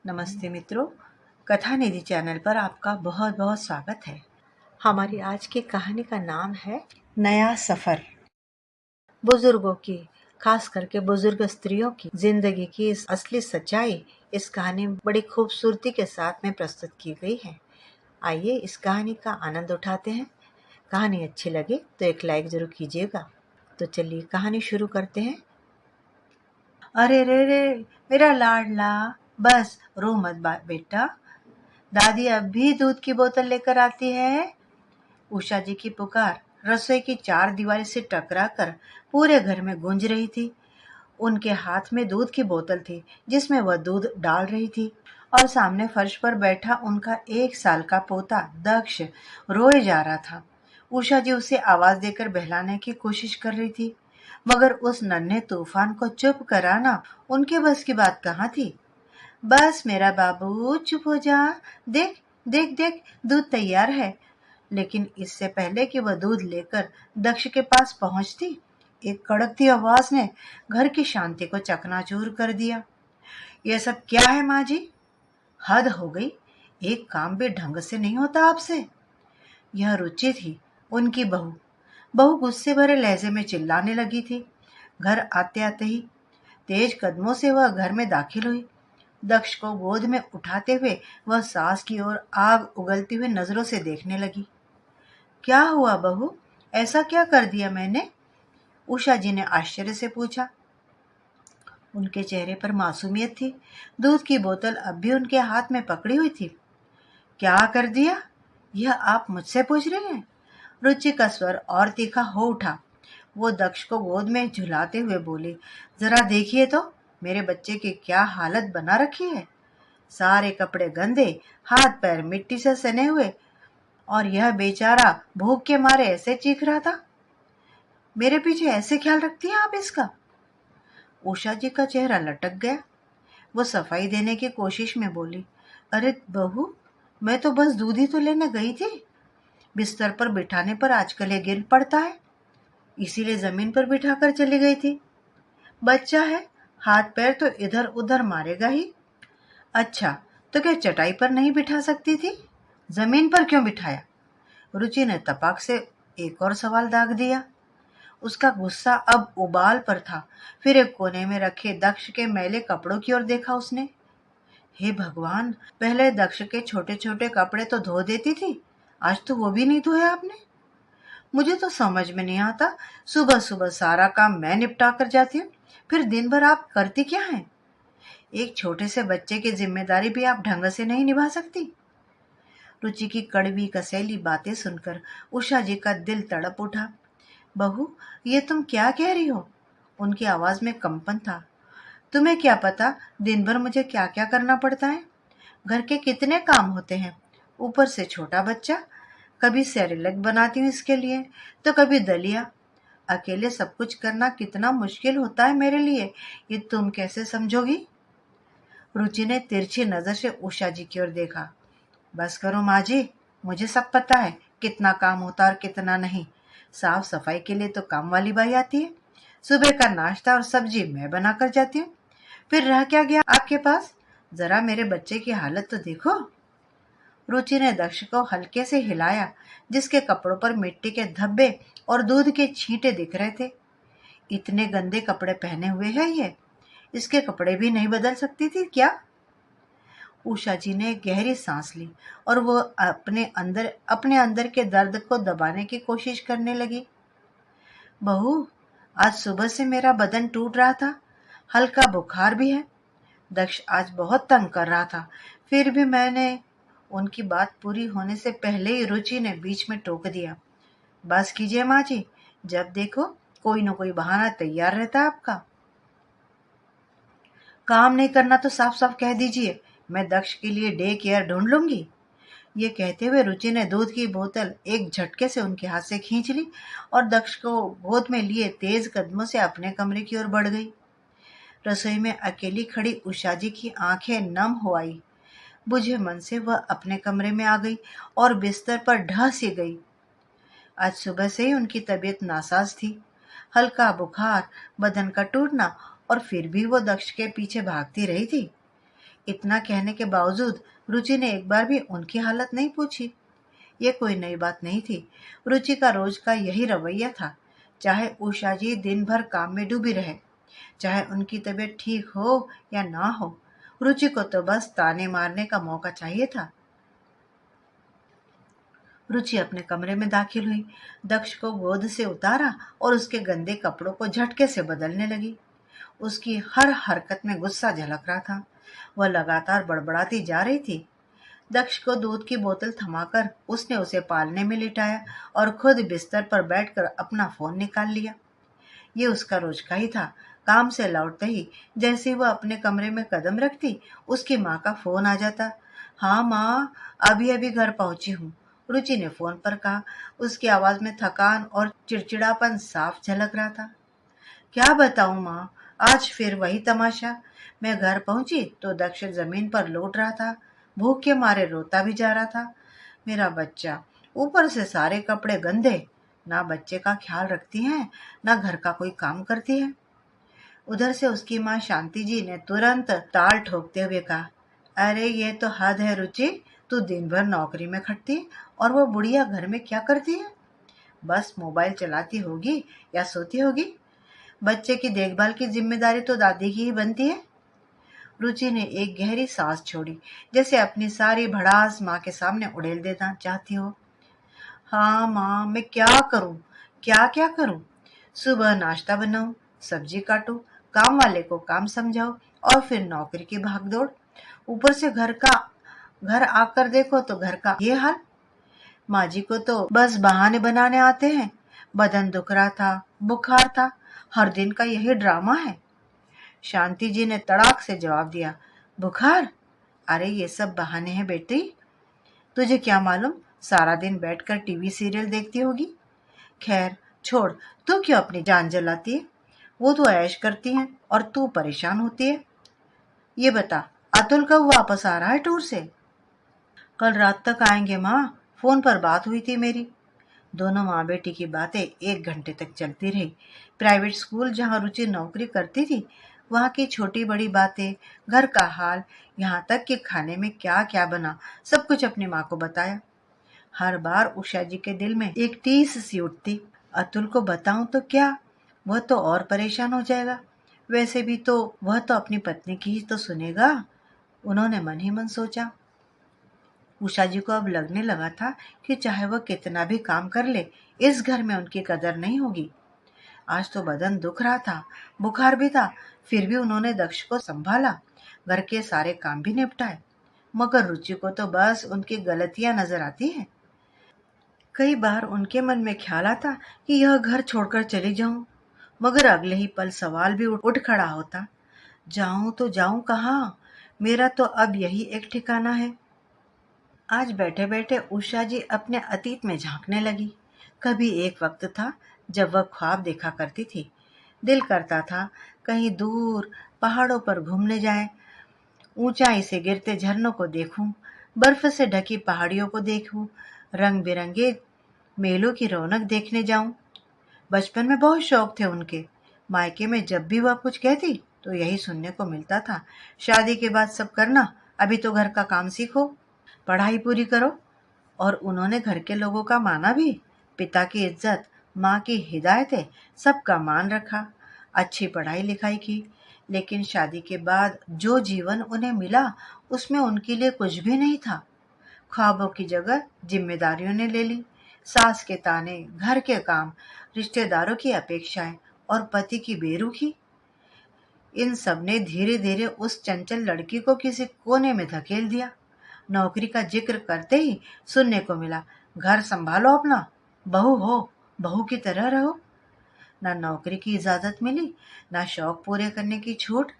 नमस्ते मित्रों, कथा निधि चैनल पर आपका बहुत बहुत स्वागत है। हमारी आज की कहानी का नाम है नया सफर। बुजुर्गों की, खास करके बुजुर्ग स्त्रियों की जिंदगी की इस असली सच्चाई इस कहानी में बड़ी खूबसूरती के साथ में प्रस्तुत की गई है। आइए इस कहानी का आनंद उठाते हैं। कहानी अच्छी लगे तो एक लाइक जरूर कीजिएगा। तो चलिए कहानी शुरू करते हैं। अरे रे रे, मेरा लाडला, बस रो मत बेटा, दादी अब भी दूध की बोतल लेकर आती है। उषा जी की पुकार रसोई की चार दीवारी से टकराकर पूरे घर में गूंज रही थी। उनके हाथ में दूध की बोतल थी जिसमें वह दूध डाल रही थी और सामने फर्श पर बैठा उनका 1 साल का पोता दक्ष रोए जा रहा था। उषा जी उसे आवाज देकर बहलाने की कोशिश कर रही थी, मगर उस नन्हे तूफान को चुप कराना उनके बस की बात कहाँ थी। बस मेरा बाबू चुप हो जा, देख देख देख, दूध तैयार है। लेकिन इससे पहले कि वह दूध लेकर दक्ष के पास पहुंचती, एक कड़कती आवाज ने घर की शांति को चकनाचूर कर दिया। यह सब क्या है माँ जी? हद हो गई, एक काम भी ढंग से नहीं होता आपसे। यह रुचि थी, उनकी बहू। बहू गुस्से भरे लहजे में चिल्लाने लगी थी। घर आते आते ही तेज कदमों से वह घर में दाखिल हुई। दक्ष को गोद में उठाते हुए वह सास की ओर आग उगलती हुई नजरों से देखने लगी। क्या हुआ बहू, ऐसा क्या कर दिया मैंने? उषा जी ने आश्चर्य से पूछा। उनके चेहरे पर मासूमियत थी। दूध की बोतल अब भी उनके हाथ में पकड़ी हुई थी। क्या कर दिया, यह आप मुझसे पूछ रहे हैं? रुचि का स्वर और तीखा हो उठा। वो दक्ष को गोद में झुलाते हुए बोली, जरा देखिए तो मेरे बच्चे की क्या हालत बना रखी है। सारे कपड़े गंदे, हाथ पैर मिट्टी से सने हुए, और यह बेचारा भूख के मारे ऐसे चीख रहा था। मेरे पीछे ऐसे ख्याल रखती हैं आप इसका? उषा जी का चेहरा लटक गया। वो सफाई देने की कोशिश में बोली, अरे बहू, मैं तो बस दूध ही तो लेने गई थी। बिस्तर पर बिठाने पर आजकल ये गिर पड़ता है, इसीलिए जमीन पर बिठाकर चली गई थी। बच्चा है, हाथ पैर तो इधर उधर मारेगा ही। अच्छा, तो क्या चटाई पर नहीं बिठा सकती थी? जमीन पर क्यों बिठाया? रुचि ने तपाक से एक और सवाल दाग दिया। उसका गुस्सा अब उबाल पर था। फिर एक कोने में रखे दक्ष के मैले कपड़ों की ओर देखा उसने। हे भगवान, पहले दक्ष के छोटे छोटे कपड़े तो धो देती थी, आज तो वो भी नहीं धोए आपने। मुझे तो समझ में नहीं आता, सुबह सुबह सारा काम मैं निपटा कर जाती हूँ, फिर दिन भर आप करती क्या हैं? एक छोटे से बच्चे की जिम्मेदारी भी आप ढंग से नहीं निभा सकती। रुचि की कड़वी कसैली बातें सुनकर उषा जी का दिल तड़प उठा। बहू, ये तुम क्या कह रही हो? उनकी आवाज में कंपन था। तुम्हें क्या पता दिन भर मुझे क्या क्या करना पड़ता है। घर के कितने काम होते हैं, ऊपर से छोटा बच्चा। कभी सेरेलैक बनाती हूँ इसके लिए, तो कभी दलिया। अकेले सब कुछ करना कितना मुश्किल होता है मेरे लिए, ये तुम कैसे समझोगी? रुचि ने तिरछी नजर से उषा जी की ओर देखा। बस करो माँ जी, मुझे सब पता है कितना काम होता है और कितना नहीं। साफ सफाई के लिए तो काम वाली बाई आती है। सुबह का नाश्ता और सब्जी मैं बना कर जाती हूँ। फिर रह क्या गया आपके पास? जरा मेरे बच्चे की हालत तो देखो। रुचि ने दक्ष को हल्के से हिलाया, जिसके कपड़ों पर मिट्टी के धब्बे और दूध के छींटे दिख रहे थे। इतने गंदे कपड़े पहने हुए है ये, इसके कपड़े भी नहीं बदल सकती थी क्या? उषा जी ने गहरी सांस ली और वो अपने अंदर के दर्द को दबाने की कोशिश करने लगी। बहू, आज सुबह से मेरा बदन टूट रहा था, हल्का बुखार भी है। दक्ष आज बहुत तंग कर रहा था, फिर भी मैंने। उनकी बात पूरी होने से पहले ही रुचि ने बीच में टोक दिया। बस कीजिए माँ जी, जब देखो कोई न कोई बहाना तैयार रहता है आपका। काम नहीं करना तो साफ साफ कह दीजिए, मैं दक्ष के लिए डे केयर ढूंढ लूंगी। ये कहते हुए रुचि ने दूध की बोतल एक झटके से उनके हाथ से खींच ली और दक्ष को गोद में लिए तेज कदमों से अपने कमरे की ओर बढ़ गई। रसोई में अकेली खड़ी उषा जी की आंखें नम हो आई। बुझे मन से वह अपने कमरे में आ गई और बिस्तर पर ढह सी गई। आज सुबह से ही उनकी तबीयत नासाज थी, हल्का बुखार, बदन का टूटना, और फिर भी वो दक्ष के पीछे भागती रही थी। इतना कहने के बावजूद रुचि ने एक बार भी उनकी हालत नहीं पूछी। ये कोई नई बात नहीं थी। रुचि का रोज का यही रवैया था। चाहे उषा जी दिन भर काम में डूबी रहे, चाहे उनकी तबीयत ठीक हो या ना हो, रुचि को तो बस ताने मारने का मौका चाहिए था। रुचि अपने कमरे में दाखिल हुई, दक्ष को गोद से उतारा और उसके गंदे कपड़ों को झटके से बदलने लगी। उसकी हर हरकत में गुस्सा झलक रहा था। वह लगातार बड़बड़ाती जा रही थी। दक्ष को दूध की बोतल थमाकर उसने उसे पालने में लिटाया और खुद बिस्तर पर बैठकर अपना फोन निकाल लिया। ये उसका रोज का ही था। काम से लौटते ही जैसे ही वह अपने कमरे में कदम रखती, उसकी माँ का फोन आ जाता। हाँ माँ, अभी अभी घर पहुंची हूँ, रुचि ने फोन पर कहा। उसकी आवाज में थकान और चिड़चिड़ापन साफ झलक रहा था। क्या बताऊं माँ, आज फिर वही तमाशा। मैं घर पहुंची तो दक्ष जमीन पर लौट रहा था, भूख के मारे रोता भी जा रहा था। मेरा बच्चा, ऊपर से सारे कपड़े गंदे। ना बच्चे का ख्याल रखती है, ना घर का कोई काम करती है। उधर से उसकी माँ शांति जी ने तुरंत ताल ठोकते हुए कहा, अरे ये तो हद है रुचि, तू दिन भर नौकरी में खटती है और वो बुढ़िया घर में क्या करती है? बस मोबाइल चलाती होगी या सोती होगी। बच्चे की देखभाल की जिम्मेदारी तो दादी की ही बनती है। रुचि ने एक गहरी सांस छोड़ी, जैसे अपनी सारी भड़ास माँ के सामने उड़ेल देना चाहती हो। हाँ माँ, मैं क्या करूँ, क्या क्या करूँ? सुबह नाश्ता बनाऊं, सब्जी काटूं, काम वाले को काम समझाओ और फिर नौकरी की भागदौड़। ऊपर से घर आकर देखो तो घर का ये हाल। माँ जी को तो बस बहाने बनाने आते हैं। बदन दुख रहा था, बुखार था, हर दिन का यही ड्रामा है। शांति जी ने तड़ाक से जवाब दिया, बुखार? अरे ये सब बहाने हैं बेटी। तुझे क्या मालूम, सारा दिन बैठकर टीवी सीरियल देखती होगी। खैर छोड़, तू क्यों अपनी जान जलाती है? वो तो ऐश करती हैं और तू परेशान होती है। ये बता, अतुल कब वापस आ रहा है टूर से? कल रात तक आएंगे माँ, फोन पर बात हुई थी मेरी। दोनों माँ बेटी की बातें 1 घंटे तक चलती रही। प्राइवेट स्कूल जहाँ रुचि नौकरी करती थी, वहाँ की छोटी बड़ी बातें, घर का हाल, यहाँ तक कि खाने में क्या क्या बना, सब कुछ अपनी माँ को बताया। हर बार उषा जी के दिल में एक टीस सी उठती, अतुल को बताऊं तो क्या, वह तो और परेशान हो जाएगा। वैसे भी तो वह तो अपनी पत्नी की ही तो सुनेगा, उन्होंने मन ही मन सोचा। उषा जी को अब लगने लगा था कि चाहे वह कितना भी काम कर ले, इस घर में उनकी कदर नहीं होगी। आज तो बदन दुख रहा था, बुखार भी था, फिर भी उन्होंने दक्ष को संभाला, घर के सारे काम भी निपटाए। मगर रुचि को तो बस उनकी गलतियां नजर आती हैं। कई बार उनके मन में ख्याल आता कि यह घर छोड़कर चली जाऊं, मगर अगले ही पल सवाल भी उठ खड़ा होता, जाऊं तो जाऊं कहाँ? मेरा तो अब यही एक ठिकाना है। आज बैठे बैठे उषा जी अपने अतीत में झांकने लगी। कभी एक वक्त था जब वह ख्वाब देखा करती थी। दिल करता था कहीं दूर पहाड़ों पर घूमने जाए, ऊंचाई से गिरते झरनों को देखूं, बर्फ से ढकी पहाड़ियों को देखूं, रंग बिरंगे मेलों की रौनक देखने जाऊं। बचपन में बहुत शौक थे उनके। मायके में जब भी वह कुछ कहती तो यही सुनने को मिलता था, शादी के बाद सब करना, अभी तो घर का काम सीखो, पढ़ाई पूरी करो। और उन्होंने घर के लोगों का माना भी। पिता की इज्जत, माँ की हिदायतें, सबका मान रखा, अच्छी पढ़ाई लिखाई की। लेकिन शादी के बाद जो जीवन उन्हें मिला, उसमें उनके लिए कुछ भी नहीं था। ख्वाबों की जगह जिम्मेदारियों ने ले ली। सास के ताने, घर के काम, रिश्तेदारों की अपेक्षाएं और पति की बेरुखी, इन सब ने धीरे धीरे उस चंचल लड़की को किसी कोने में धकेल दिया। नौकरी का जिक्र करते ही सुनने को मिला, घर संभालो अपना, बहू हो, बहू की तरह रहो। ना नौकरी की इजाजत मिली, ना शौक पूरे करने की छूट।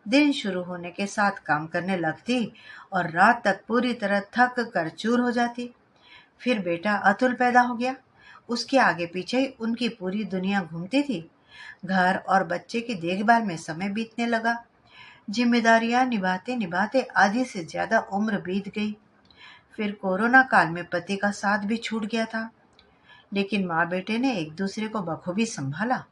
दिन शुरू होने के साथ काम करने लगती और रात तक पूरी तरह थक कर चूर हो जाती। फिर बेटा अतुल पैदा हो गया। उसके आगे पीछे ही उनकी पूरी दुनिया घूमती थी। घर और बच्चे की देखभाल में समय बीतने लगा। जिम्मेदारियां निभाते निभाते आधी से ज्यादा उम्र बीत गई। फिर कोरोना काल में पति का साथ भी छूट गया था। लेकिन माँ बेटे ने एक दूसरे को बखूबी संभाला।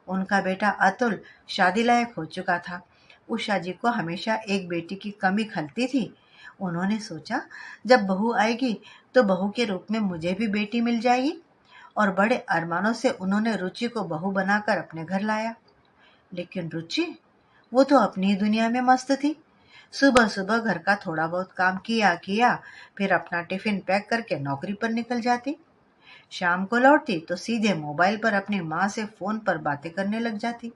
उनका बेटा अतुल शादी लायक हो चुका था। उषा जी को हमेशा एक बेटी की कमी खलती थी। उन्होंने सोचा, जब बहू आएगी तो बहू के रूप में मुझे भी बेटी मिल जाएगी, और बड़े अरमानों से उन्होंने रुचि को बहू बनाकर अपने घर लाया। लेकिन रुचि, वो तो अपनी ही दुनिया में मस्त थी। सुबह सुबह घर का थोड़ा बहुत काम किया किया, फिर अपना टिफिन पैक करके नौकरी पर निकल जाती। शाम को लौटती तो सीधे मोबाइल पर अपनी माँ से फोन पर बातें करने लग जाती।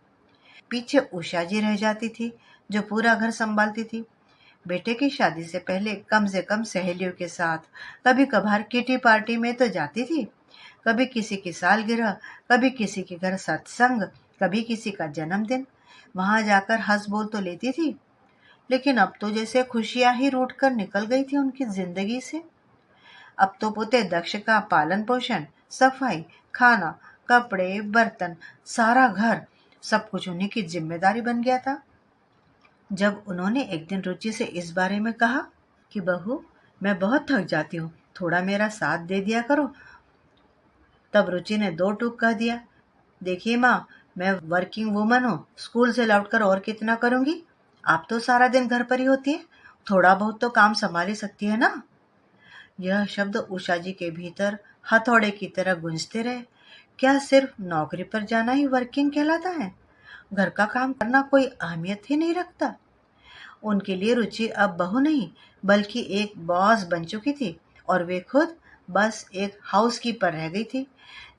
पीछे उषा जी रह जाती थी, जो पूरा घर संभालती थी। बेटे की शादी से कम सहेलियों के साथ कभी कभार किटी पार्टी में तो जाती थी। कभी किसी की सालगिरह, कभी किसी के घर सत्संग, कभी किसी का जन्मदिन। वहां जाकर हंस बोल तो लेती थी, लेकिन अब तो जैसे खुशियां ही रूठ कर निकल गई थी उनकी जिंदगी से। अब तो पोते दक्ष का पालन पोषण, सफाई, खाना, कपड़े, बर्तन, सारा घर, सब कुछ उन्हीं की जिम्मेदारी बन गया था। जब उन्होंने एक दिन रुचि से इस बारे में कहा कि बहू, मैं बहुत थक जाती हूँ, थोड़ा मेरा साथ दे दिया करो, तब रुचि ने दो टूक कह दिया, देखिए माँ, मैं वर्किंग वुमन हूँ, स्कूल से लौटकर और कितना करूंगी। आप तो सारा दिन घर पर ही होती है, थोड़ा बहुत तो काम संभाल ही सकती है ना। यह शब्द उषा जी के भीतर हथौड़े की तरह गूंजते रहे। क्या सिर्फ नौकरी पर जाना ही वर्किंग कहलाता है? घर का काम करना कोई अहमियत ही नहीं रखता? उनके लिए रुचि अब बहू नहीं, बल्कि एक बॉस बन चुकी थी, और वे खुद बस एक हाउसकीपर रह गई थी,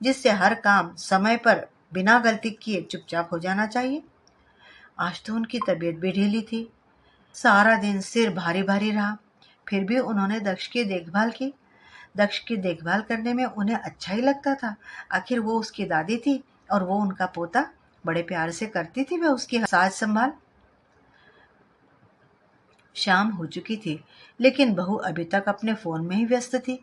जिससे हर काम समय पर बिना गलती किए चुपचाप हो जाना चाहिए। आज तो उनकी तबीयत भी ढीली थी, सारा दिन सिर भारी भारी रहा। फिर भी उन्होंने दक्ष की देखभाल की। दक्ष की देखभाल करने में उन्हें अच्छा ही लगता था। आखिर वो उसकी दादी थी और वो उनका पोता। बड़े प्यार से करती थी वह उसकी साज संभाल। शाम हो चुकी थी, लेकिन बहू अभी तक अपने फोन में ही व्यस्त थी।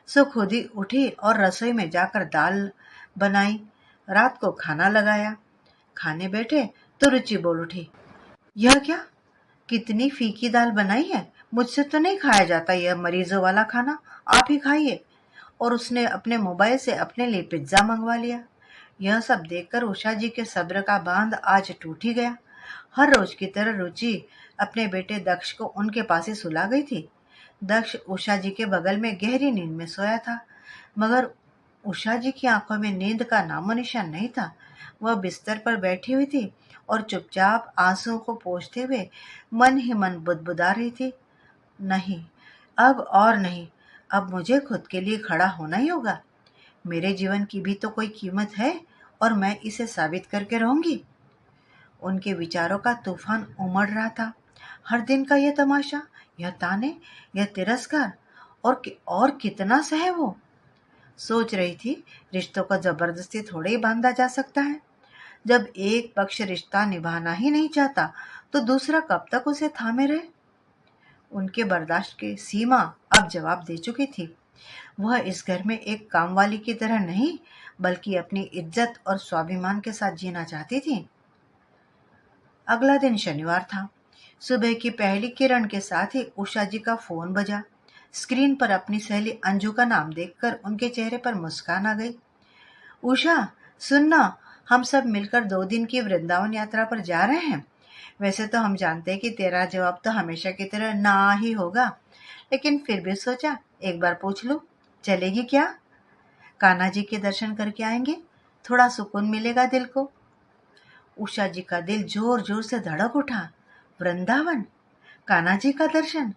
सो खुद ही उठी और रसोई में जाकर दाल बनाई, रात को खाना लगाया। खाने बैठे तो रुचि बोल उठी, यह क्या, कितनी फीकी दाल बनाई है, मुझसे तो नहीं खाया जाता यह मरीजों वाला खाना, आप ही खाइए। और उसने अपने मोबाइल से अपने लिए पिज्जा मंगवा लिया। यह सब देखकर उषा जी के सब्र का बांध आज टूट ही गया। हर रोज की तरह रुचि अपने बेटे दक्ष को उनके पास ही सुला गई थी। दक्ष उषा जी के बगल में गहरी नींद में सोया था, मगर उषा जी की आंखों में नींद का नामो निशान नहीं था। वह बिस्तर पर बैठी हुई थी और चुपचाप आंसुओं को पोंछते हुए मन ही मन बुदबुदा रही थी, नहीं, अब और नहीं, अब मुझे खुद के लिए खड़ा होना ही होगा। मेरे जीवन की भी तो कोई कीमत है, और मैं इसे साबित करके रहूंगी। उनके विचारों का तूफान उमड़ रहा था। हर दिन का यह तमाशा, यह ताने, यह तिरस्कार, और कितना सहे वो। सोच रही थी, रिश्तों को जबरदस्ती थोड़े ही बांधा जा सकता है। जब एक पक्ष रिश्ता निभाना ही नहीं चाहता, तो दूसरा कब तक उसे थामे रहे। उनके बर्दाश्त की सीमा अब जवाब दे चुकी थी। वह इस घर में एक कामवाली की तरह नहीं, बल्कि अपनी इज्जत और स्वाभिमान के साथ जीना चाहती थी। अगला दिन शनिवार था। सुबह की पहली किरण के साथ ही उषा जी का फोन बजा। स्क्रीन पर अपनी सहेली अंजू का नाम देखकर उनके चेहरे पर मुस्कान आ गई। उषा, सुनना, हम सब मिलकर 2 दिन की वृंदावन यात्रा पर जा रहे हैं। वैसे तो हम जानते हैं कि तेरा जवाब तो हमेशा की तरह ना ही होगा, लेकिन फिर भी सोचा एक बार पूछ लूं, चलेगी क्या? कान्हा जी के दर्शन करके आएंगे, थोड़ा सुकून मिलेगा दिल को। उषा जी का दिल जोर जोर से धड़क उठा। वृंदावन, कान्हा जी का दर्शन!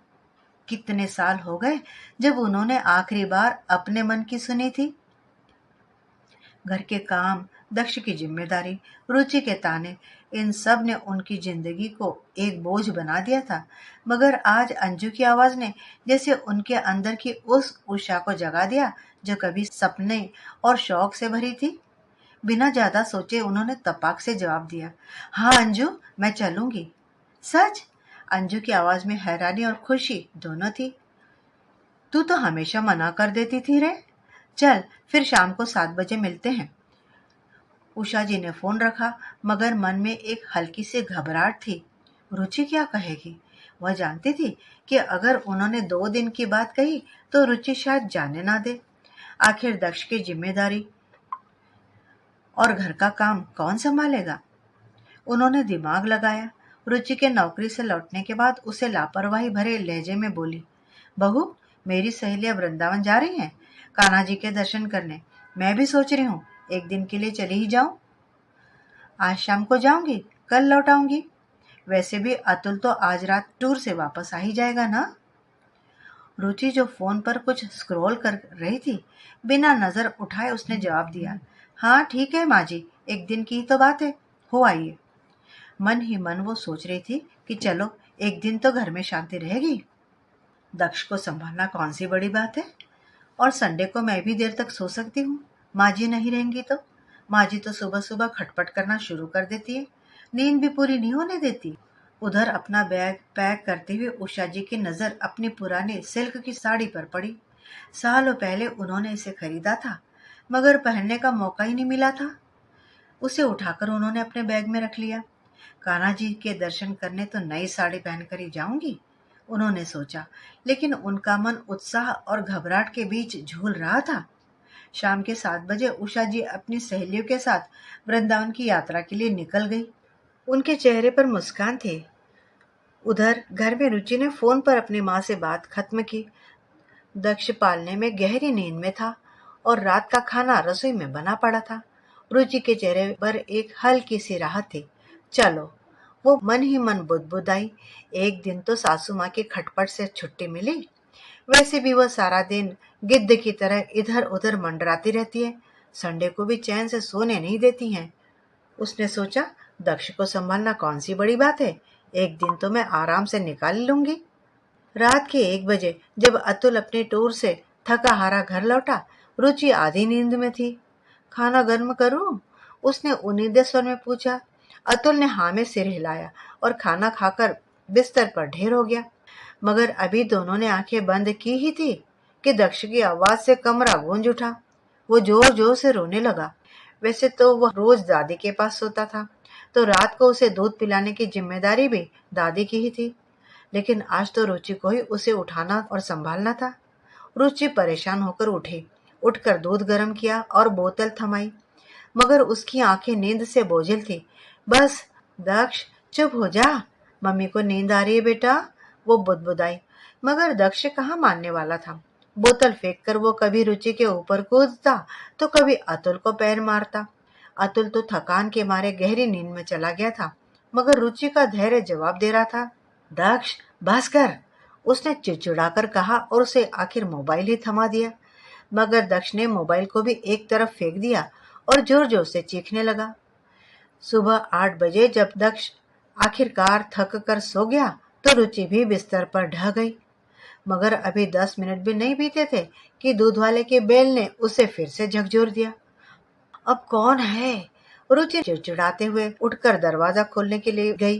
कितने साल हो गए जब उन्होंने आखिरी बार अपने मन की सुनी थी। घर के काम, दक्ष की जिम्मेदारी, रुचि के ताने, इन सब ने उनकी जिंदगी को एक बोझ बना दिया था। मगर आज अंजू की आवाज ने जैसे उनके अंदर की उस उषा को जगा दिया, जो कभी सपने और शौक से भरी थी। बिना ज्यादा सोचे उन्होंने तपाक से जवाब दिया, हाँ अंजू, मैं चलूंगी। सच? अंजू की आवाज में हैरानी और खुशी दोनों थी। तू तो हमेशा मना कर देती थी रे। चल, फिर शाम को 7 बजे मिलते हैं। उषा जी ने फोन रखा, मगर मन में एक हल्की सी घबराहट थी। रुचि क्या कहेगी? वह जानती थी कि अगर उन्होंने 2 दिन की बात कही तो रुचि शायद जाने ना दे। आखिर दक्ष की जिम्मेदारी और घर का काम कौन संभालेगा? उन्होंने दिमाग लगाया रुचि के नौकरी से लौटने के बाद उसे लापरवाही भरे लहजे में बोली, बहू, मेरी सहेलियां वृंदावन जा रही हैं कान्हा जी के दर्शन करने। मैं भी सोच रही हूँ एक दिन के लिए चली ही जाऊं। आज शाम को जाऊंगी, कल लौट आऊंगी। वैसे भी अतुल तो आज रात टूर से वापस आ ही जाएगा ना। रुचि जो फोन पर कुछ स्क्रॉल कर रही थी, बिना नजर उठाए उसने जवाब दिया, हाँ ठीक है माँ जी, एक दिन की ही तो बात है, हो आइए। मन ही मन वो सोच रही थी कि चलो एक दिन तो घर में शांति रहेगी। दक्ष को संभालना कौन सी बड़ी बात है, और संडे को मैं भी देर तक सो सकती हूँ। माँ जी नहीं रहेंगी तो। माँ जी तो सुबह सुबह खटपट करना शुरू कर देती है, नींद भी पूरी नहीं होने देती। उधर अपना बैग पैक करते हुए उषा जी की नजर अपनी पुरानी सिल्क की साड़ी पर पड़ी। सालों पहले उन्होंने इसे खरीदा था, मगर पहनने का मौका ही नहीं मिला था। उसे उठाकर उन्होंने अपने बैग में रख लिया। कान्हा जी के दर्शन करने तो नई साड़ी पहनकर ही जाऊंगी, उन्होंने सोचा, लेकिन उनका मन उत्साह और घबराहट के बीच झूल रहा था। शाम के 7 बजे उषा जी अपनी सहेलियों के साथ वृंदावन की यात्रा के लिए निकल गई। उनके चेहरे पर मुस्कान थी। उधर घर में रुचि ने फोन पर अपनी माँ से बात खत्म की। दक्ष पालने में गहरी नींद में था और रात का खाना रसोई में बना पड़ा था। रुचि के चेहरे पर एक हल्की सी राहत थी। चलो, वो मन ही मन बुदबुदाई, एक दिन तो सासू माँ की खटपट से छुट्टी मिली। वैसे भी वह सारा दिन गिद्ध की तरह इधर उधर मंडराती रहती है, संडे को भी चैन से सोने नहीं देती हैं। उसने सोचा, दक्ष को संभालना कौन सी बड़ी बात है, एक दिन तो मैं आराम से निकाल लूंगी। रात के 1 बजे जब अतुल अपने टूर से थका हारा घर लौटा, रुचि आधी नींद में थी। खाना गर्म करूं? उसने उम्मीदें स्वर में पूछा। अतुल ने हाँ में सिर हिलाया और खाना खाकर बिस्तर पर ढेर हो गया। मगर अभी दोनों ने आंखें बंद की ही थी कि दक्ष की आवाज से कमरा गूंज उठा। वो जोर जोर से रोने लगा। वैसे तो वह रोज दादी के पास सोता था, तो रात को उसे दूध पिलाने की जिम्मेदारी भी दादी की ही थी, लेकिन आज तो रुचि को ही उसे उठाना और संभालना था। रुचि परेशान होकर उठी, उठकर दूध गर्म किया और बोतल थमाई, मगर उसकी आंखें नींद से बोझिल थी। बस दक्ष, चुप हो जा, मम्मी को नींद आ रही है बेटा, वो बुदबुदाई। मगर दक्ष कहाँ मानने वाला था। बोतल फेंककर वो कभी रुचि के ऊपर कूदता तो कभी अतुल को पैर मारता। अतुल तो थकान के मारे गहरी नींद में चला गया था, मगर रुचि का धैर्य जवाब दे रहा था। दक्ष, बस कर, उसने चिड़चिड़ाकर कहा और उसे आखिर मोबाइल ही थमा दिया। मगर दक्ष ने मोबाइल को भी एक तरफ फेंक दिया और जोर जोर से चीखने लगा। सुबह 8 बजे जब दक्ष आखिरकार थक कर सो गया, तो रुचि भी बिस्तर पर ढह गई। मगर अभी 10 मिनट भी नहीं बीते थे कि दूध वाले के बेल ने उसे फिर से झकझोर दिया। अब कौन है? रुचि चिड़चिड़ाते हुए उठकर दरवाजा खोलने के लिए गई।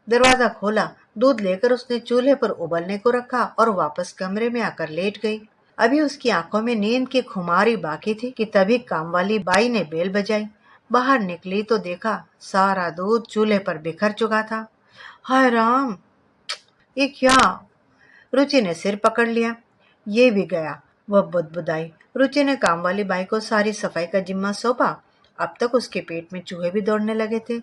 दरवाजा खोला, दूध लेकर उसने चूल्हे पर उबलने को रखा और वापस कमरे में आकर लेट गई। अभी उसकी आंखों में नींद की खुमारी बाकी थी कि तभी काम वाली बाई ने बेल बजाई। बाहर निकली तो देखा सारा दूध चूल्हे पर बिखर चुका था। हाय राम, ये क्या? रुचि ने सिर पकड़ लिया। ये भी गया, वह बुदबुदाई। रुचि ने काम वाली बाई को सारी सफाई का जिम्मा सौंपा। अब तक उसके पेट में चूहे भी दौड़ने लगे थे।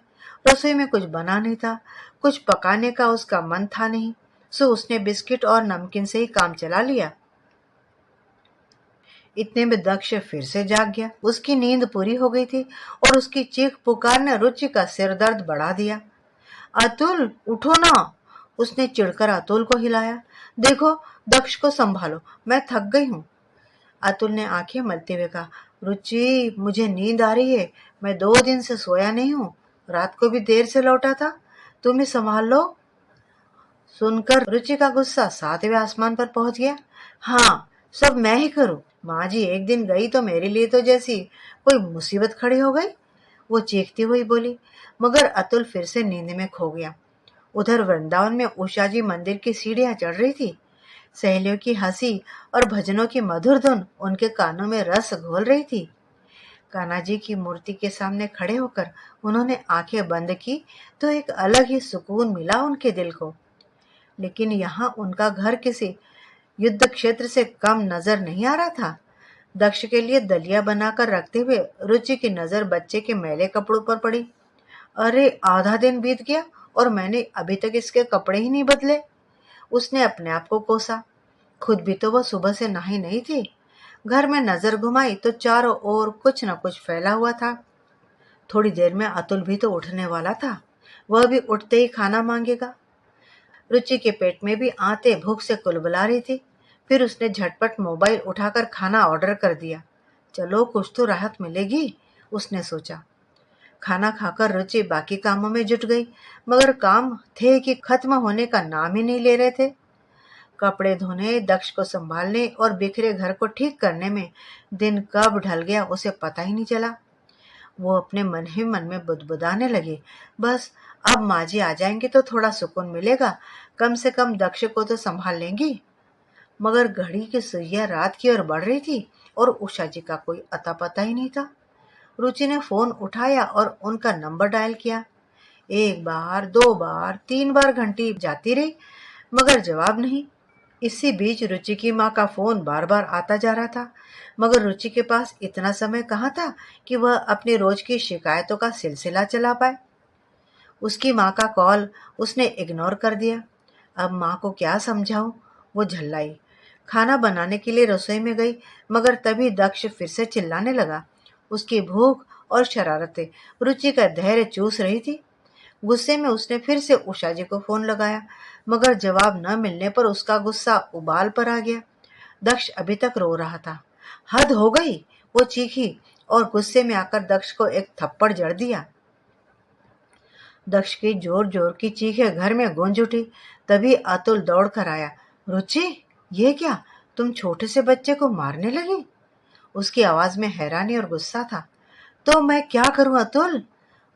रसोई में कुछ बना नहीं था, कुछ पकाने का उसका मन था नहीं, सो उसने बिस्किट और नमकीन से ही काम चला लिया। इतने में दक्ष फिर से जाग गया। उसकी नींद पूरी हो गई थी और उसकी चीख पुकार ने रुचि का सिर दर्द बढ़ा दिया। अतुल, उठो ना, उसने चिढ़कर अतुल को हिलाया। देखो, दक्ष को संभालो, मैं थक गई हूँ। अतुल ने आंखें मलते हुए कहा, रुचि, मुझे नींद आ रही है, मैं 2 दिन से सोया नहीं हूँ, रात को भी देर से लौटा था, तुम ही संभाल लो। सुनकर रुचि का गुस्सा 7वें आसमान पर पहुंच गया। हाँ, सब मैं ही करूं। माँ जी एक दिन गई तो मेरे लिए तो जैसी कोई मुसीबत खड़ी हो गई, वो चीखती हुई बोली। मगर अतुल फिर से नींद में खो गया। उधर वृंदावन में उषा जी मंदिर की सीढ़ियां चढ़ रही थी। सहेलियों की हंसी और भजनों की मधुर धुन उनके कानों में रस घोल रही थी। कान्हा जी की मूर्ति के सामने खड़े होकर उन्होंने आंखें बंद की तो एक अलग ही सुकून मिला उनके दिल को। लेकिन यहाँ उनका घर किसी युद्ध क्षेत्र से कम नजर नहीं आ रहा था। दक्ष के लिए दलिया बनाकर रखते हुए रुचि की नजर बच्चे के मैले कपड़ों पर पड़ी। अरे, आधा दिन बीत गया और मैंने अभी तक इसके कपड़े ही नहीं बदले। उसने अपने आप को कोसा। खुद भी तो वह सुबह से नहाई नहीं थी। घर में नजर घुमाई तो चारों ओर कुछ न कुछ फैला हुआ था। थोड़ी देर में अतुल भी तो उठने वाला था। वह भी उठते ही खाना मांगेगा। रुचि के पेट में भी आते भूख से कुलबुला रही थी। फिर उसने झटपट मोबाइल उठाकर खाना ऑर्डर कर दिया। चलो कुछ तो राहत मिलेगी, उसने सोचा। खाना खाकर रुचि बाकी कामों में जुट गई, मगर काम थे कि खत्म होने का नाम ही नहीं ले रहे थे। कपड़े धोने, दक्ष को संभालने और बिखरे घर को ठीक करने में दिन कब ढल गया उसे पता ही नहीं चला। वो अपने मन ही मन में बुदबुदाने लगी, बस अब माँ जी आ जाएंगे तो थोड़ा सुकून मिलेगा, कम से कम दक्ष को तो संभाल लेंगी। मगर घड़ी की सुइयां रात की ओर बढ़ रही थी और उषा जी का कोई अता पता ही नहीं था। रुचि ने फोन उठाया और उनका नंबर डायल किया। एक बार, दो बार, तीन बार घंटी जाती रही, मगर जवाब नहीं। इसी बीच रुचि की माँ का फोन बार बार आता जा रहा था, मगर रुचि के पास इतना समय कहाँ था कि वह अपनी रोज की शिकायतों का सिलसिला चला पाए। उसकी माँ का कॉल उसने इग्नोर कर दिया। अब माँ को क्या समझाऊं, वो झल्लाई। खाना बनाने के लिए रसोई में गई, मगर तभी दक्ष फिर से चिल्लाने लगा। उसकी भूख और शरारतें रुचि का धैर्य चूस रही थी। गुस्से में उसने फिर से उषा जी को फोन लगाया, मगर जवाब न मिलने पर उसका गुस्सा उबाल पर आ गया। दक्ष अभी तक रो रहा था। हद हो गई, वो चीखी और गुस्से में आकर दक्ष को एक थप्पड़ जड़ दिया। दक्ष की जोर जोर की चीखें घर में गूंज उठी। तभी अतुल दौड़ कर आया। रुचि, ये क्या, तुम छोटे से बच्चे को मारने लगी? उसकी आवाज में हैरानी और गुस्सा था। तो मैं क्या करूं अतुल?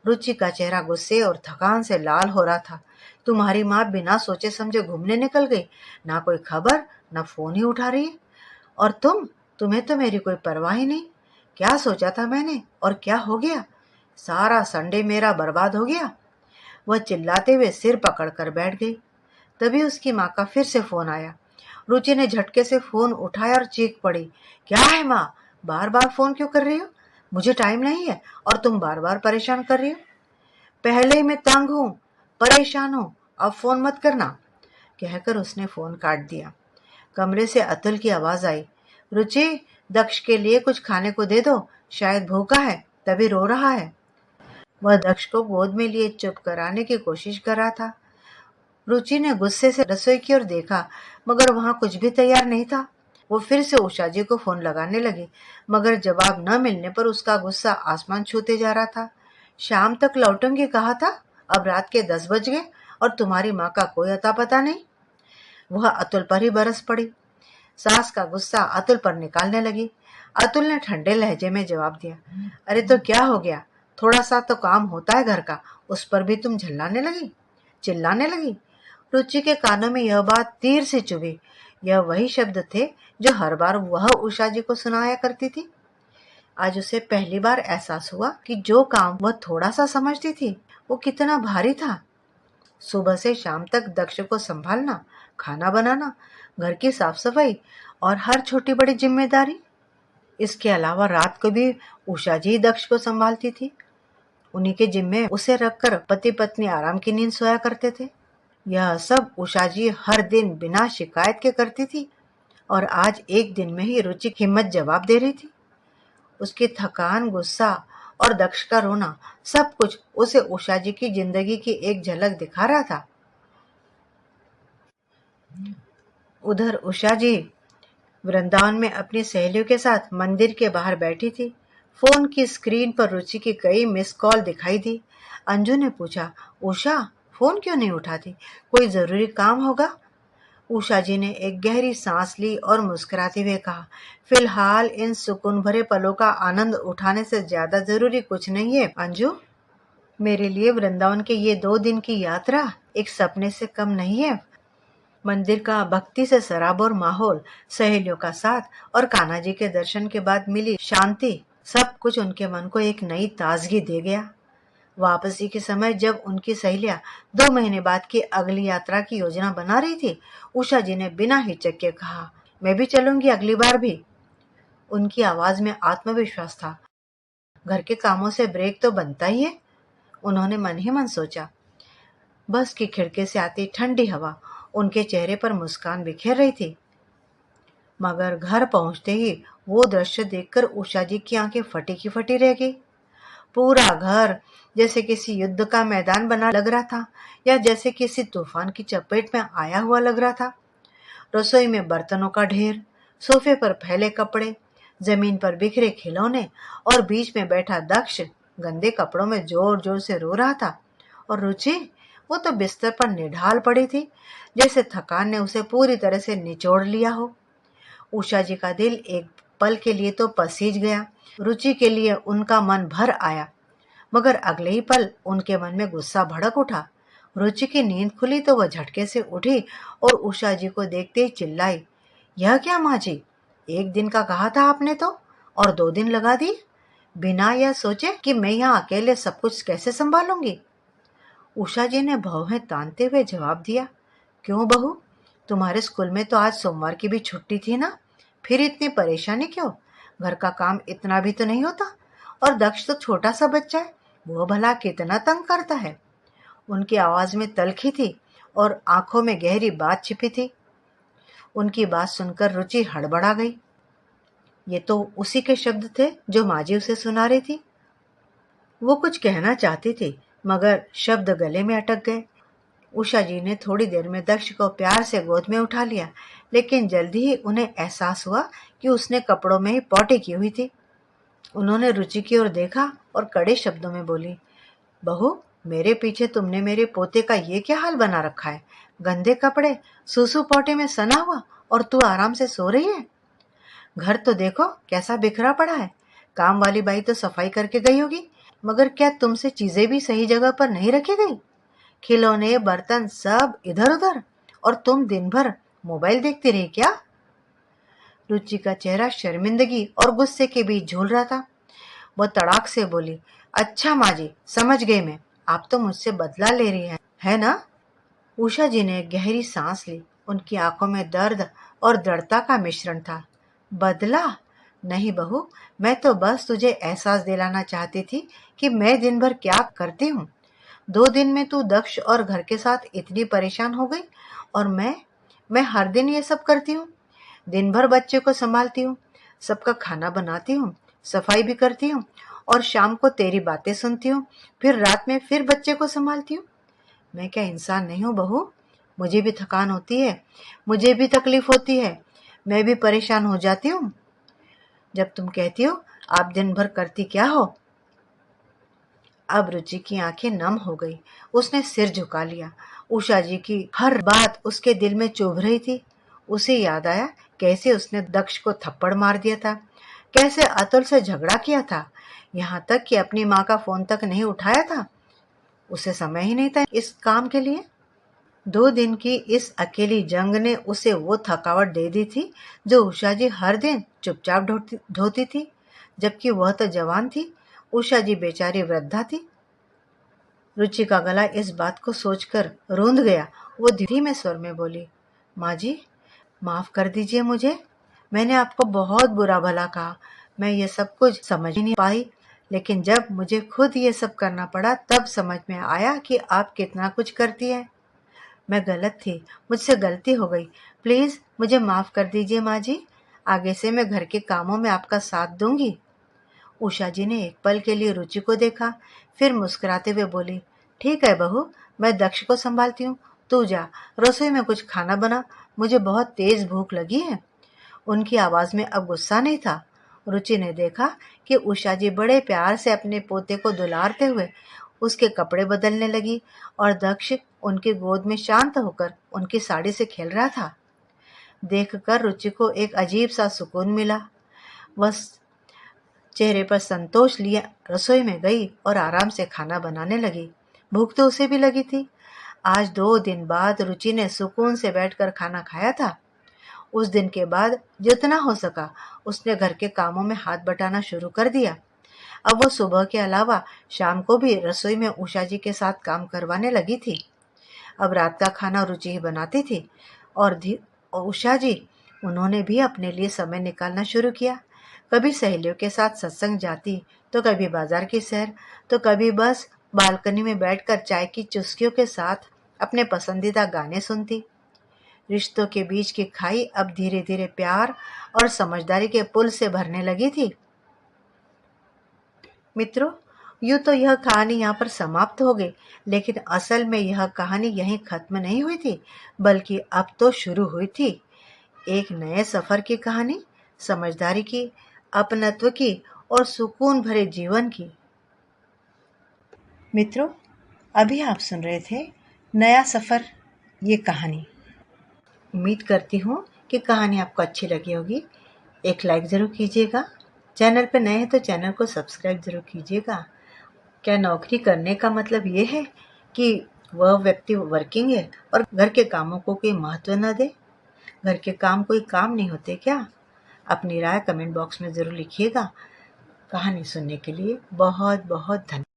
रुचि का चेहरा गुस्से और थकान से लाल हो रहा था। तुम्हारी माँ बिना सोचे समझे घूमने निकल गई, ना कोई खबर, ना फोन ही उठा रही है। और तुम्हें तो मेरी कोई परवाह ही नहीं। क्या सोचा था मैंने और क्या हो गया? सारा संडे मेरा बर्बाद हो गया। वह चिल्लाते हुए सिर पकड़कर बैठ गई। तभी उसकी माँ का फिर से फोन आया। रुचि ने झटके से फोन उठाया और चीख पड़ी। क्या है माँ, बार बार फोन क्यों कर रही हो? मुझे टाइम नहीं है और तुम बार बार परेशान कर रही हो। पहले ही मैं तंग हूँ, परेशान हूँ, अब फोन मत करना, कहकर उसने फोन काट दिया। कमरे से अतुल की आवाज आई। रुचि, दक्ष के लिए कुछ खाने को दे दो, शायद भूखा है तभी रो रहा है। वह दक्ष को गोद में लिए चुप कराने की कोशिश कर रहा था। रुचि ने गुस्से से रसोई की ओर देखा, मगर वहां कुछ भी तैयार नहीं था। वो फिर से उषा जी को फोन लगाने लगी, मगर जवाब न मिलने पर उसका गुस्सा आसमान छूते जा रहा था। शाम तक लौटूंगी कहा था, अब रात के 10 बज गए और तुम्हारी माँ का कोई अता पता नहीं। वह अतुल पर ही बरस पड़ी। सास का गुस्सा अतुल पर निकालने लगी। अतुल ने ठंडे लहजे में जवाब दिया। अरे तो क्या हो गया, थोड़ा सा तो काम होता है घर का, उस पर भी तुम चिल्लाने लगी। रुचि के कानों में यह बात तीर से चुभी। यह वही शब्द थे जो हर बार वह उषा जी को सुनाया करती थी। आज उसे पहली बार एहसास हुआ कि जो काम वह थोड़ा सा समझती थी, वो कितना भारी था। सुबह से शाम तक दक्ष को संभालना, खाना बनाना, घर की साफ सफाई और हर छोटी बड़ी जिम्मेदारी। इसके अलावा रात को भी उषा जी दक्ष को संभालती थी। उन्हीं के जिम्मे उसे रखकर पति पत्नी आराम की नींद सोया करते थे। यह सब उषा जी हर दिन बिना शिकायत के करती थी और आज एक दिन में ही रुचि हिम्मत जवाब दे रही थी। उसकी थकान, गुस्सा और दक्ष का रोना, सब कुछ उसे उषा जी की जिंदगी की एक झलक दिखा रहा था। उधर उषा जी वृंदावन में अपनी सहेलियों के साथ मंदिर के बाहर बैठी थी। फोन की स्क्रीन पर रुचि की कई मिस कॉल दिखाई दी। अंजू ने पूछा, उषा, फोन क्यों नहीं उठाती, कोई जरूरी काम होगा? उषा जी ने एक गहरी सांस ली और मुस्कुराते हुए कहा, फिलहाल इन सुकून भरे पलों का आनंद उठाने से ज्यादा जरूरी कुछ नहीं है अंजू। मेरे लिए वृंदावन के ये 2 दिन की यात्रा एक सपने से कम नहीं है। मंदिर का भक्ति से सराबोर माहौल, सहेलियों का साथ और कान्हा जी के दर्शन के बाद मिली शांति, सब कुछ उनके मन को एक नई ताजगी दे गया। वापसी के समय जब उनकी सहेलियां 2 महीने बाद की अगली यात्रा की योजना बना रही थी, उषा जी ने बिना हिचक के कहा, मैं भी चलूंगी अगली बार भी। उनकी आवाज में आत्मविश्वास था। घर के कामों से ब्रेक तो बनता ही है, उन्होंने मन ही मन सोचा। बस की खिड़की से आती ठंडी हवा उनके चेहरे पर मुस्कान बिखेर रही थी। मगर घर पहुंचते ही वो दृश्य देखकर उषा जी की आंखें फटी की फटी रह गई। पूरा घर जैसे किसी युद्ध का मैदान बना लग रहा था, या जैसे किसी तूफान की चपेट में आया हुआ लग रहा था। रसोई में बर्तनों का ढेर, सोफे पर फैले कपड़े, जमीन पर बिखरे खिलौने, और बीच में बैठा दक्ष गंदे कपड़ों में जोर जोर से रो रहा था। और रुचि, वो तो बिस्तर पर निढाल पड़ी थी, जैसे थकान ने उसे पूरी तरह से निचोड़ लिया हो। उषा जी का दिल एक पल के लिए तो पसीज गया। रुचि के लिए उनका मन भर आया, मगर अगले ही पल उनके मन में गुस्सा भड़क उठा। रुचि की नींद खुली तो वह झटके से उठी और उषा जी को देखते ही चिल्लाई, यह क्या माँ जी, एक दिन का कहा था आपने तो, और 2 दिन लगा दिए, बिना यह सोचे कि मैं यहाँ अकेले सब कुछ कैसे संभालूंगी। उषा जी ने भौहें तानते हुए जवाब दिया, क्यों बहू, तुम्हारे स्कूल में तो आज सोमवार की भी छुट्टी थी ना, फिर इतनी परेशानी क्यों? घर का काम इतना भी तो नहीं होता, और दक्ष तो छोटा सा बच्चा है, वो भला कितना तंग करता है। उनकी आवाज में तलखी थी और आंखों में गहरी बात छिपी थी। उनकी बात सुनकर रुचि हड़बड़ा गई। ये तो उसी के शब्द थे जो माजी उसे सुना रही थी। वो कुछ कहना चाहती थी, मगर शब्द गले में अटक गए। उषा जी ने थोड़ी देर में दक्ष को प्यार से गोद में उठा लिया, लेकिन जल्दी ही उन्हें एहसास हुआ कि उसने कपड़ों में ही पॉटी की हुई थी। उन्होंने रुचि की ओर देखा और कड़े शब्दों में बोली, बहू, मेरे पीछे तुमने मेरे पोते का ये क्या हाल बना रखा है? गंदे कपड़े, सूसू पोटे में सना हुआ, और तू आराम से सो रही है। घर तो देखो कैसा बिखरा पड़ा है। काम वाली बाई तो सफाई करके गई होगी, मगर क्या तुमसे चीजें भी सही जगह पर नहीं रखी गई? खिलौने, बर्तन सब इधर उधर, और तुम दिन भर मोबाइल देखती रही क्या? रुचि का चेहरा शर्मिंदगी और गुस्से के बीच झूल रहा था। वो तड़ाक से बोली, अच्छा माँ जी, समझ गई मैं, आप तो मुझसे बदला ले रही हैं, है ना? उषा जी ने गहरी सांस ली। उनकी आंखों में दर्द और दृढ़ता का मिश्रण था। बदला? नहीं बहू, मैं तो बस तुझे एहसास दिलाना चाहती थी कि मैं दिन भर क्या करती हूँ। 2 दिन में तू दक्ष और घर के साथ इतनी परेशान हो गई, और मैं हर दिन ये सब करती हूँ। दिन भर बच्चे को संभालती हूँ, सबका खाना बनाती हूँ, सफाई भी करती हूँ, और शाम को तेरी बातें सुनती हूँ, फिर रात में फिर बच्चे को संभालती हूँ। मैं क्या इंसान नहीं हूँ बहू? मुझे भी थकान होती है, मुझे भी तकलीफ होती है, मैं भी परेशान हो जाती हूँ। जब तुम कहती हो आप दिन भर करती क्या हो? अब रुचि की आंखें नम हो गई। उसने सिर झुका लिया। उषा जी की हर बात उसके दिल में चुभ रही थी। उसे याद आया कैसे उसने दक्ष को थप्पड़ मार दिया था, कैसे अतुल से झगड़ा किया था, यहाँ तक कि अपनी माँ का फोन तक नहीं उठाया था। उसे समय ही नहीं था इस काम के लिए। 2 दिन की इस अकेली जंग ने उसे वो थकावट दे दी थी जो उषा जी हर दिन चुपचाप ढोती थी, जबकि वह तो जवान थी। उषा जी बेचारी वृद्धा थी। रुचि का गला इस बात को सोचकर रूंध गया। वो धीमे स्वर में बोली, माँ जी, माफ कर दीजिए मुझे, मैंने आपको बहुत बुरा भला कहा, मैं ये सब कुछ समझ ही नहीं पाई, लेकिन जब मुझे खुद ये सब करना पड़ा तब समझ में आया कि आप कितना कुछ करती हैं। मैं गलत थी, मुझसे गलती हो गई, प्लीज मुझे माफ कर दीजिए माँ जी, आगे से मैं घर के कामों में आपका साथ दूंगी। उषा जी ने एक पल के लिए रुचि को देखा, फिर मुस्कुराते हुए बोली, ठीक है बहू, मैं दक्ष को संभालती हूँ, तू जा रसोई में कुछ खाना बना, मुझे बहुत तेज भूख लगी है। उनकी आवाज में अब गुस्सा नहीं था। रुचि ने देखा कि उषा जी बड़े प्यार से अपने पोते को दुलारते हुए उसके कपड़े बदलने लगी, और दक्ष उनकी गोद में शांत होकर उनकी साड़ी से खेल रहा था। देखकर रुचि को एक अजीब सा सुकून मिला। वह चेहरे पर संतोष लिए रसोई में गई और आराम से खाना बनाने लगी। भूख तो उसे भी लगी थी। आज 2 दिन बाद रुचि ने सुकून से बैठकर खाना खाया था। उस दिन के बाद जितना हो सका उसने घर के कामों में हाथ बटाना शुरू कर दिया। अब वो सुबह के अलावा शाम को भी रसोई में उषा जी के साथ काम करवाने लगी थी। अब रात का खाना रुचि ही बनाती थी, और उषा जी, उन्होंने भी अपने लिए समय निकालना शुरू किया। कभी सहेलियों के साथ सत्संग जाती, तो कभी बाजार की सैर, तो कभी बस बालकनी में बैठकर चाय की चुस्कियों के साथ अपने पसंदीदा गाने सुनती। रिश्तों के बीच की खाई अब धीरे धीरे प्यार और समझदारी के पुल से भरने लगी थी। मित्रों, यूं तो यह कहानी यहाँ पर समाप्त हो गई, लेकिन असल में यह कहानी यहीं खत्म नहीं हुई थी, बल्कि अब तो शुरू हुई थी एक नए सफर की कहानी, समझदारी की, अपनत्व की और सुकून भरे जीवन की। मित्रों, अभी आप सुन रहे थे नया सफर ये कहानी। उम्मीद करती हूँ कि कहानी आपको अच्छी लगी होगी। एक लाइक ज़रूर कीजिएगा। चैनल पर नए हैं तो चैनल को सब्सक्राइब ज़रूर कीजिएगा। क्या नौकरी करने का मतलब ये है कि वह व्यक्ति वर्किंग है और घर के कामों को कोई महत्व न दे? घर के काम कोई काम नहीं होते क्या? अपनी राय कमेंट बॉक्स में ज़रूर लिखिएगा। कहानी सुनने के लिए बहुत बहुत धन्यवाद।